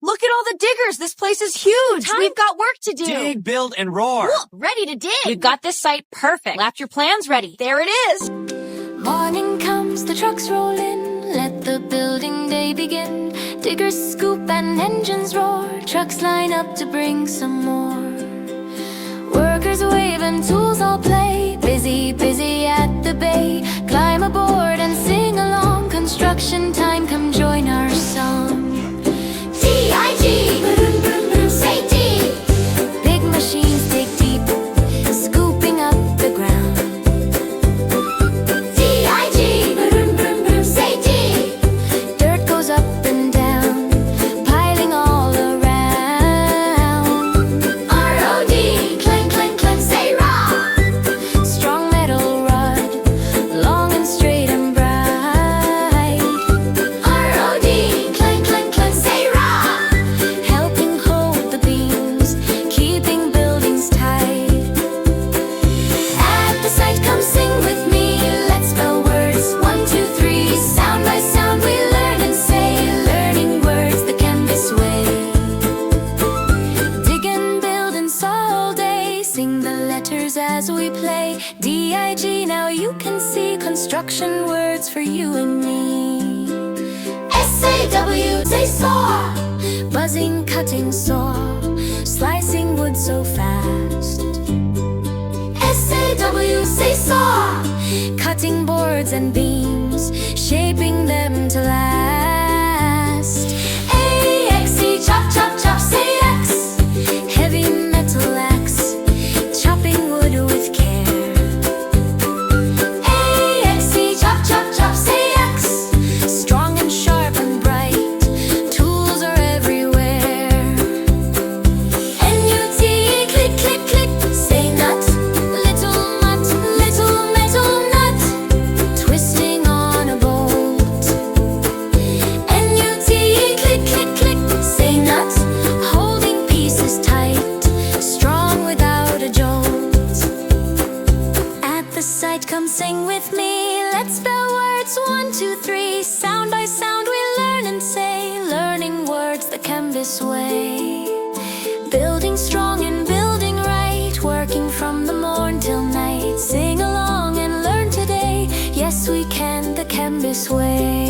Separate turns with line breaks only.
Look at all the diggers. This place is huge. We've got work to do.
Dig, build, and roar.
Cool. Ready to dig. We've got this site perfect. Lap your plans ready. There it is.
Morning comes, the trucks roll in. Let the building day begin. Diggers scoop and engines roar. Trucks line up to bring some more. Workers wave and tools all play. Busy, busy at the bay. Climb aboard and sing along. Construction time, come join our song. D-I-G, say D. Big machines dig deep, scooping up the ground. D-I-G, say D. Dirt goes up and down, piling all around. R-O-D, clank, clank, clank, say raw. Strong metal rod, long and straight and bright. R-O-D, clank, clank, clank, say raw. Helping hold the beams, keeping buildings tight. At the site, come sing with me. Let's spell words, 1, 2, 3. Sound by sound we learn and say, learning words the Kembiss way. Dig and build and saw all day, sing the letters as we play. D-I-G, now you can see construction words for you and me. S-A-W, say saw. Buzzing, cutting, saw. Slicing wood so fast. S-A-W, say saw. Cutting boards and beams, shaping them to last. A-X-E, chop, chop, chop, say X. Heavy metal axe, chopping wood with care. A-X-E, chop, chop, chop, say X. Strong and sharp and bright, tools are everywhere. N-U-T-E, click, click, click, say nut. Little metal nut, twisting on a bolt. N-U-T-E, click, click, click, say nut. Holding pieces tight, strong without a jolt. At the site, come sing with me. Let's spell words, 1, 2, 3. Sound by sound we learn and say, learning words the Kembiss way. Building strong and building right, working from the morn till night. Sing along and learn today. Yes, we can, the Kembiss way.